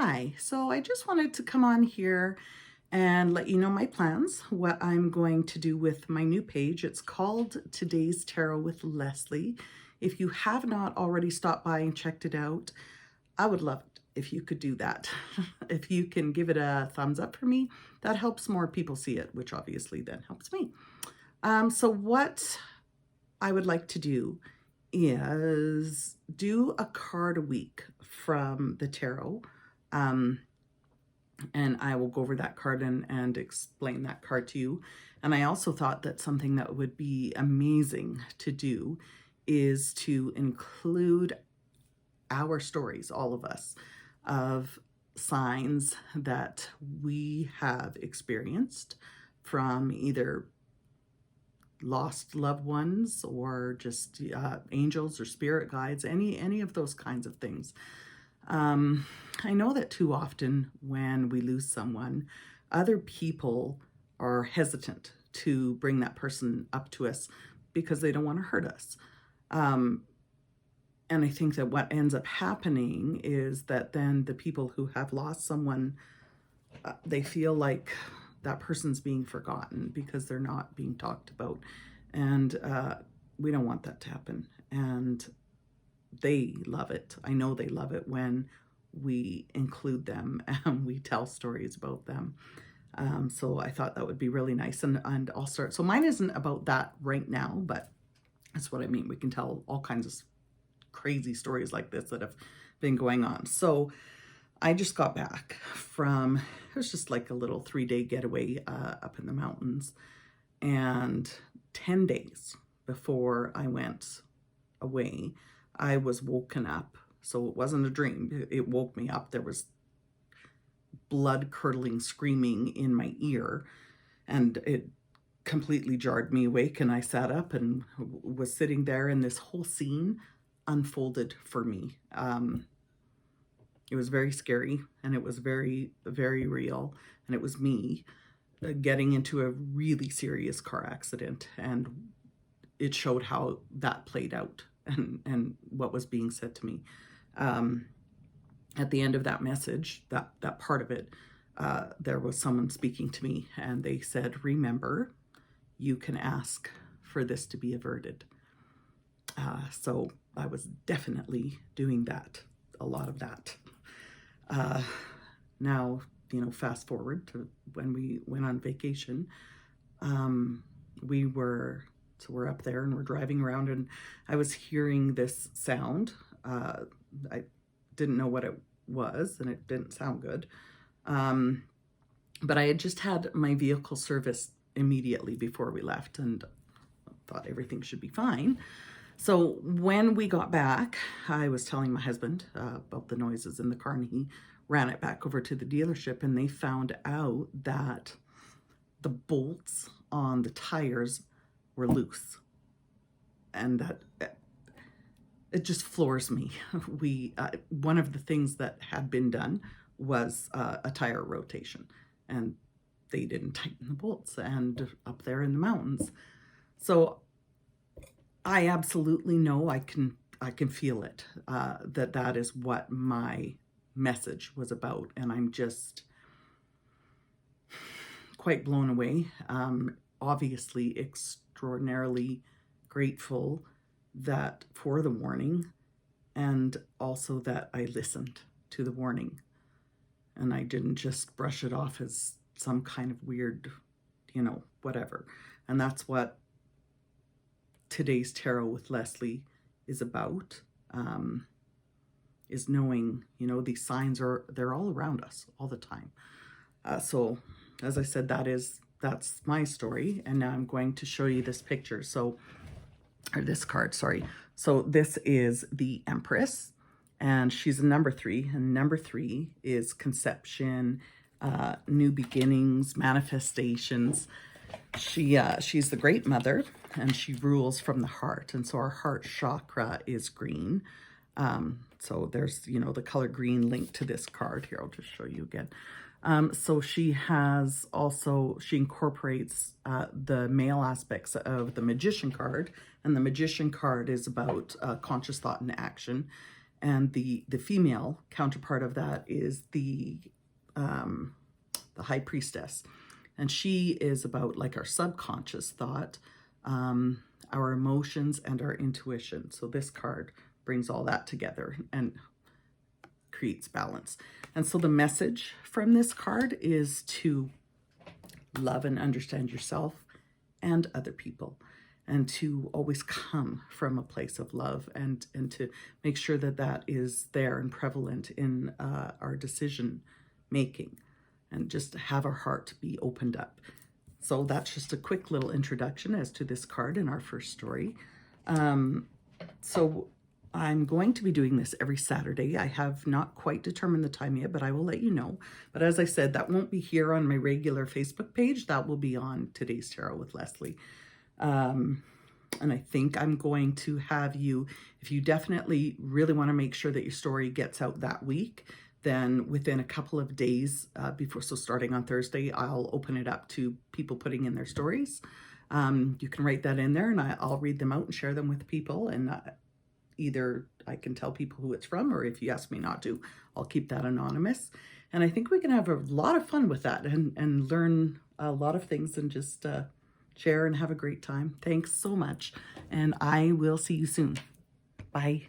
Hi. So I just wanted to come on here and let you know my plans, what I'm going to do with my new page. It's called Today's Tarot with Leslie. If you have not already stopped by and checked it out, I would love it if you could do that. If you can give it a thumbs up for me, that helps more people see it, which obviously then helps me. So what I would like to do is do a card a week from the tarot. Um, and I will go over that card and explain that card to you. And I also thought that something that would be amazing to do is to include our stories, all of us, of signs that we have experienced from either lost loved ones or just angels or spirit guides, any of those kinds of things. I know that too often when we lose someone, other people are hesitant to bring that person up to us because they don't want to hurt us. And I think that what ends up happening is that then the people who have lost someone, they feel like that person's being forgotten because they're not being talked about. And we don't want that to happen. And they love it. I know they love it when we include them and we tell stories about them. So I thought that would be really nice. And I'll start. So mine isn't about that right now, but that's what I mean. We can tell all kinds of crazy stories like this that have been going on. So I just got back from, it was just like a little 3-day getaway up in the mountains. And 10 days before I went away, I was woken up. So it wasn't a dream. It woke me up. There was blood curdling screaming in my ear, and it completely jarred me awake. And I sat up and was sitting there, and this whole scene unfolded for me. It was very scary, and it was very, very real. And it was me getting into a really serious car accident. And it showed how that played out and what was being said to me. At the end of that message, that part of it, there was someone speaking to me, and they said, remember, you can ask for this to be averted. So I was definitely doing that, a lot of that. Now, fast forward to when we went on vacation. We're up there and we're driving around, and I was hearing this sound. I didn't know what it was, and it didn't sound good. But I had just had my vehicle serviced immediately before we left, and thought everything should be fine. So when we got back, I was telling my husband about the noises in the car, and he ran it back over to the dealership, and they found out that the bolts on the tires were loose. And that it just floors me. One of the things that had been done was a tire rotation, and they didn't tighten the bolts, and up there in the mountains. So I absolutely know, I can feel it, that is what my message was about. And I'm just quite blown away. Obviously extraordinarily grateful that for the warning, and also that I listened to the warning and I didn't just brush it off as some kind of weird, whatever. And that's what today's tarot with Leslie is about, is knowing, these signs they're all around us all the time. So as I said, that's my story. And now I'm going to show you this picture. Or this card, sorry. So this is the Empress, and she's a number 3, and number 3 is conception, new beginnings, manifestations. She's the Great Mother, and she rules from the heart, and so our heart chakra is green. So there's, the color green linked to this card here. I'll just show you again. So she incorporates the male aspects of the Magician card, and the Magician card is about conscious thought and action. And the female counterpart of that is the high priestess. And she is about like our subconscious thought, our emotions, and our intuition. So this card brings all that together and creates balance. And so the message from this card is to love and understand yourself and other people, and to always come from a place of love, and to make sure that that is there and prevalent in our decision making, and just have our heart be opened up. So that's just a quick little introduction as to this card in our first story. So I'm going to be doing this every Saturday. I have not quite determined the time yet, but I will let you know. But as I said, that won't be here on my regular Facebook page. That will be on Today's Tarot with Leslie. And I think I'm going to have you, if you definitely really want to make sure that your story gets out that week, then within a couple of days before, so starting on Thursday, I'll open it up to people putting in their stories. You can write that in there, and I'll read them out and share them with people. And either I can tell people who it's from, or if you ask me not to, I'll keep that anonymous. And I think we can have a lot of fun with that, and learn a lot of things, and just share and have a great time. Thanks so much. And I will see you soon. Bye.